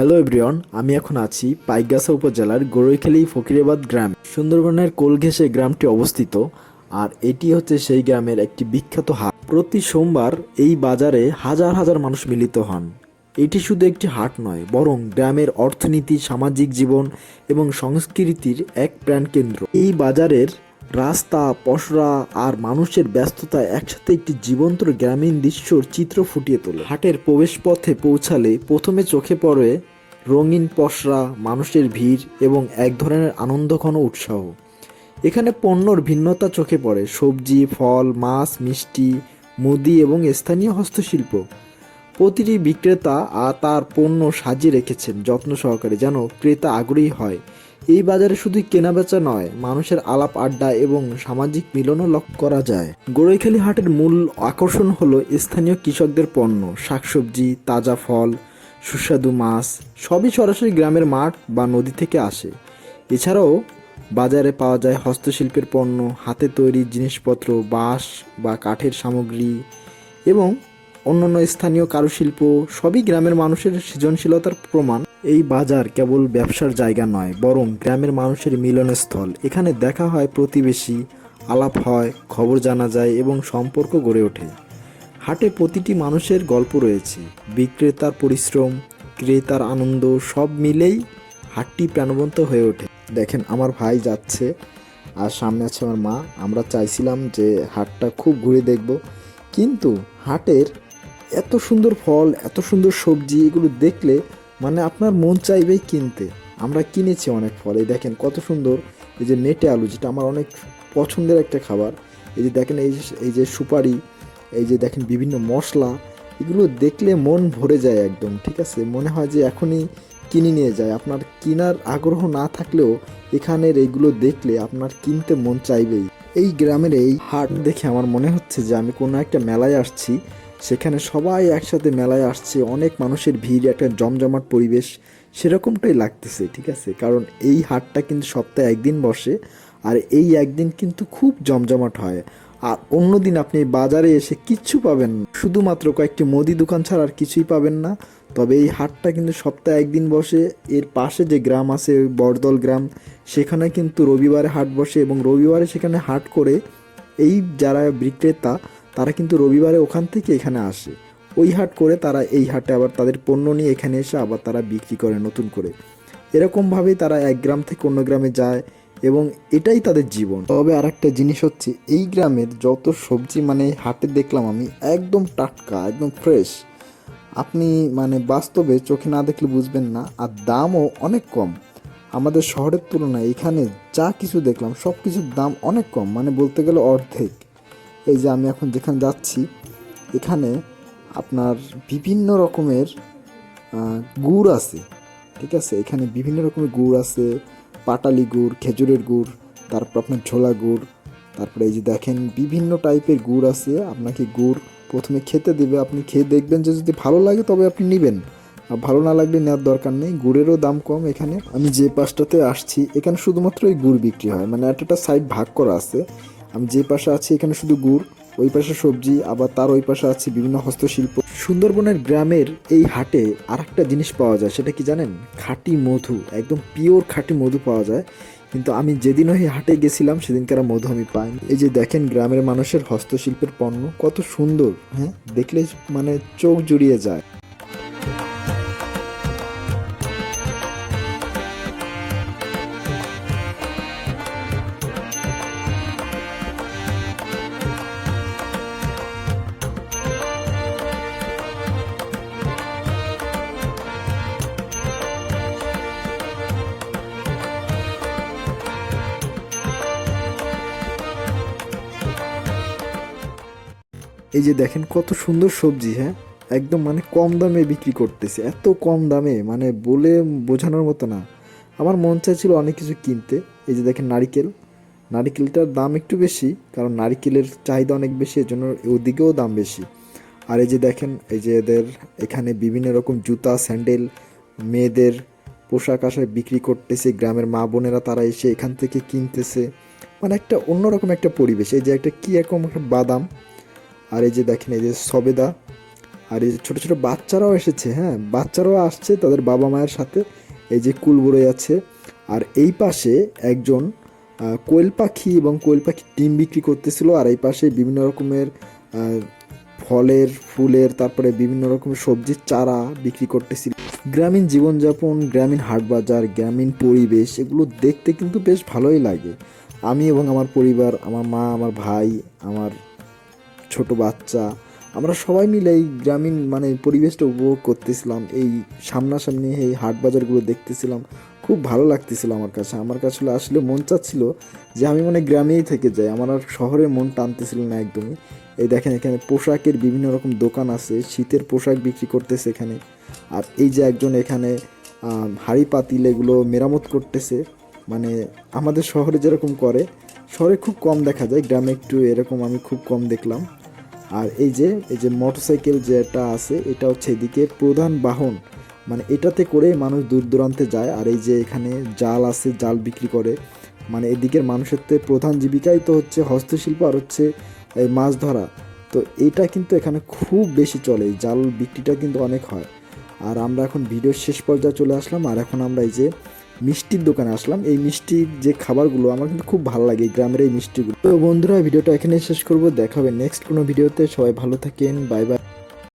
Hello everyone, আমি এখন আছি পাইকগাছা উপজেলার গড়ইখালী ফকিরাবাদ গ্রাম। সুন্দরবনের কোল ঘেঁষে গ্রামটি অবস্থিত, আর এটি হচ্ছে সেই গ্রামের একটি বিখ্যাত হাট। প্রতি সোমবার এই বাজারে হাজার হাজার মানুষ মিলিত হন। এটি শুধু একটি হাট নয়, বরং গ্রামের অর্থনীতি, সামাজিক জীবন এবং সংস্কৃতির এক প্রাণকেন্দ্র। এই বাজারের রাস্তা, পসরা আর মানুষের ব্যস্ততা একসাথে একটি জীবন্ত গ্রামীণ দৃশ্যর চিত্র ফুটিয়ে তোলে। হাটের প্রবেশপথে পৌঁছালে প্রথমে চোখে পড়ে রঙিন পসরা, মানুষের ভিড় এবং এক ধরনের আনন্দঘন উৎসাহ। এখানে পণ্যর ভিন্নতা চোখে পড়ে: সবজি, ফল, মাছ, মিষ্টি, মুদি এবং স্থানীয় হস্তশিল্প। প্রতিটি বিক্রেতা তার পণ্য সাজিয়ে রেখেছেন যত্ন সহকারে, যেন ক্রেতা আগ্রহী হয়। এই বাজারে শুধু কেনাবেচা নয়, মানুষের আলাপ, আড্ডা এবং সামাজিক মিলনও লক্ষ্য করা যায়। গড়ইখালী হাটের মূল আকর্ষণ হলো স্থানীয় কৃষকদের পণ্য, শাকসবজি, তাজা ফল, সুস্বাদু মাছ, সবই সরাসরি গ্রামের মাঠ বা নদী থেকে আসে। এছাড়াও বাজারে পাওয়া যায় হস্তশিল্পের পণ্য, হাতে তৈরি জিনিসপত্র, বাঁশ বা কাঠের সামগ্রী এবং অন্যান্য স্থানীয় কারুশিল্প। সবই গ্রামের মানুষের সৃজনশীলতার প্রমাণ। এই বাজার কেবল ব্যবসার জায়গা নয়, বরং গ্রামের মানুষের মিলনস্থল। এখানে দেখা হয় প্রতিবেশী, আলাপ হয়, খবর জানা যায় এবং সম্পর্ক গড়ে ওঠে। হাটে প্রতিটি মানুষের গল্প রয়েছে, বিক্রেতার পরিশ্রম, ক্রেতার আনন্দ, সব মিলেই হাটটি প্রাণবন্ত হয়ে ওঠে। দেখেন, আমার ভাই যাচ্ছে আর সামনে আছে আমার মা। আমরা চাইছিলাম যে হাটটা খুব ঘুরে দেখব, কিন্তু হাটের এত সুন্দর ফল, এত সুন্দর সবজি, এগুলো দেখলে মানে আপনার মন চাইবেই কিনতে। আমরা কিনেছি অনেক ফল। এই দেখেন কত সুন্দর, এই যে নেটে আলু, যেটা আমার অনেক পছন্দের একটা খাবার। এই যে দেখেন, এই যে সুপারি, এই যে দেখেন বিভিন্ন মশলা, এগুলো দেখলে মন ভরে যায় একদম। ঠিক আছে, মনে হয় যে এখনই কিনে নিয়ে যায়। আপনার কেনার আগ্রহ না থাকলেও এখানের এইগুলো দেখলে আপনার কিনতে মন চাইবেই। এই গ্রামের এই হাট দেখে আমার মনে হচ্ছে যে আমি কোনো একটা মেলায় আসছি। সেখানে সবাই একসাথে মেলায় আসছে, অনেক মানুষের ভিড়, একটা জমজমাট পরিবেশ সেরকমটাই লাগতেছে। ঠিক আছে, কারণ এই হাটটা কিন্তু সপ্তাহে একদিন বসে, আর এই একদিন কিন্তু খুব জমজমাট হয়। আর অন্য দিন আপনি বাজারে এসে কিচ্ছু পাবেন না, শুধুমাত্র কয়েকটি মুদি দোকান ছাড়া আর কিছুই পাবেন না। তবে এই হাটটা কিন্তু সপ্তাহে একদিন বসে। এর পাশে যে গ্রাম আছে, বড়দল গ্রাম, সেখানে কিন্তু রবিবারে হাট বসে, এবং রবিবারে সেখানে হাট করে এই যারা বিক্রেতা, তারা কিন্তু রবিবারে ওখান থেকে এখানে আসে, ওই হাট করে তারা এই হাটে আবার তাদের পণ্য নিয়ে এখানে এসে আবার তারা বিক্রি করে নতুন করে। এরকমভাবেই তারা এক গ্রাম থেকে অন্য গ্রামে যায়, এবং এটাই তাদের জীবন। তবে আর একটা জিনিস হচ্ছে, এই গ্রামের যত সবজি মানে হাটে দেখলাম আমি, একদম টাটকা, একদম ফ্রেশ। আপনি মানে বাস্তবে চোখে না দেখলে বুঝবেন না। আর দামও অনেক কম আমাদের শহরের তুলনায়। এখানে যা কিছু দেখলাম সব কিছুর দাম অনেক কম, মানে বলতে গেলে অর্ধেক। এই যে আমি এখন যেখানে যাচ্ছি, এখানে আপনার বিভিন্ন রকমের গুড় আছে। ঠিক আছে, এখানে বিভিন্ন রকমের গুড় আছে, পাটালি গুড়, খেজুরের গুড়, তারপর আপনার ঝোলা গুড়, তারপরে এই যে দেখেন বিভিন্ন টাইপের গুড় আছে। আপনাকে গুড় প্রথমে খেতে দেবে, আপনি খেয়ে দেখবেন যে যদি ভালো লাগে তবে আপনি নেবেন, আর ভালো না লাগলে নেওয়ার দরকার নেই। গুড়েরও দাম কম এখানে। আমি যে পাশটাতে আসছি, এখানে শুধুমাত্র এই গুড় বিক্রি হয়, মানে একটা সাইড ভাগ করা আছে। আমি যে পাশে আছি এখানে শুধু গুড়, ওই পাশে সবজি, আবার তার ওই পাশে আছে বিভিন্ন হস্তশিল্প। সুন্দরবনের গ্রামের এই হাটে আর একটা জিনিস পাওয়া যায়, সেটা কি জানেন? খাঁটি মধু, একদম পিওর খাঁটি মধু পাওয়া যায়। কিন্তু আমি যেদিন ওই হাটে গেছিলাম সেদিনকার মধু আমি পাইনি। এই যে দেখেন গ্রামের মানুষের হস্তশিল্পের পণ্য কত সুন্দর, হ্যাঁ, দেখলে মানে চোখ জুড়িয়ে যায়। এই যে দেখেন কত সুন্দর সবজি, হ্যাঁ, একদম মানে কম দামে বিক্রি করতেছে, এত কম দামে মানে বলে বোঝানোর মতো না। আমার মন চাইছিল অনেক কিছু কিনতে। এই যে দেখেন নারিকেল, নারিকেলটার দাম একটু বেশি, কারণ নারিকেলের চাহিদা অনেক বেশি, এজন্য ওদিকেও দাম বেশি। আর এই যে দেখেন, এই যে এদের এখানে বিভিন্ন রকম জুতা, স্যান্ডেল, মেয়েদের পোশাক আশাক বিক্রি করতেছে। গ্রামের মা বোনেরা তারা এসে এখান থেকে কিনতেছে, মানে একটা অন্যরকম একটা পরিবেশ। এই যে একটা কি রকম একটা বাদাম, আর এই যে দেখেন এই যে সবেদা, আর এই যে ছোটো ছোটো বাচ্চারাও এসেছে, হ্যাঁ বাচ্চারাও আসছে তাদের বাবা মায়ের সাথে। এই যে কুল বড়ই আছে। আর এই পাশে একজন কোয়েল পাখি এবং কোয়েল পাখির ডিম বিক্রি করতেছিল, আর এই পাশে বিভিন্ন রকমের ফলের ফুলের তারপরে বিভিন্ন রকমের সবজির চারা বিক্রি করতেছিল। গ্রামীণ জীবনযাপন, গ্রামীণ হাট বাজার, গ্রামীণ পরিবেশ এগুলো দেখতে কিন্তু বেশ ভালোই লাগে। আমি এবং আমার পরিবার, আমার মা, আমার ভাই, আমার ছোট বাচ্চা, আমরা সবাই মিলে এই গ্রামীণ মানে পরিবেশটা উপভোগ করতেছিলাম। এই সামনাসামনি এই হাট বাজারগুলো দেখতেছিলাম, খুব ভালো লাগতেছিল আমার কাছে। আসলে মন চাচ্ছিল যে আমি মানে গ্রামেই থেকে যাই, আমার আর শহরে মন টানতেছিল না একদমই। এই দেখেন এখানে পোশাকের বিভিন্ন রকম দোকান আছে, শীতের পোশাক বিক্রি করতেছে এখানে। আর এই যে একজন এখানে হাঁড়ি পাতিল এগুলো মেরামত করতেছে, মানে আমাদের শহরে যেরকম করে, শহরে খুব কম দেখা যায়, গ্রামে একটু এরকম আমি খুব কম দেখলাম। আর এই যে মোটরসাইকেল যেটা আছে এটা হচ্ছে এদিকে প্রধান বাহন, মানে এটাতে করে মানুষ দূর দূরান্তে যায়। আর এই যে এখানে জাল আছে, জাল বিক্রি করে, মানে এদিকের মানুষের তো প্রধান জীবিকাই তো হচ্ছে হস্তশিল্প আর হচ্ছে এই মাছ ধরা। তো এইটা কিন্তু এখানে খুব বেশি চলে, এই জাল বিক্রিটা কিন্তু অনেক হয়। আর আমরা এখন ভিডিওর শেষ পর্যায়ে চলে আসলাম, আর এখন আমরা এই যে মিষ্টির দোকানে আসলাম। এই মিষ্টির যে খাবারগুলো আমার কিন্তু খুব ভালো লাগে, এই গ্রামের এই মিষ্টিগুলো। তো বন্ধুরা ভিডিওটা এখানে শেষ করব, দেখা হবে নেক্সট কোনো ভিডিওতে। সবাই ভালো থাকেন, বাই বাই।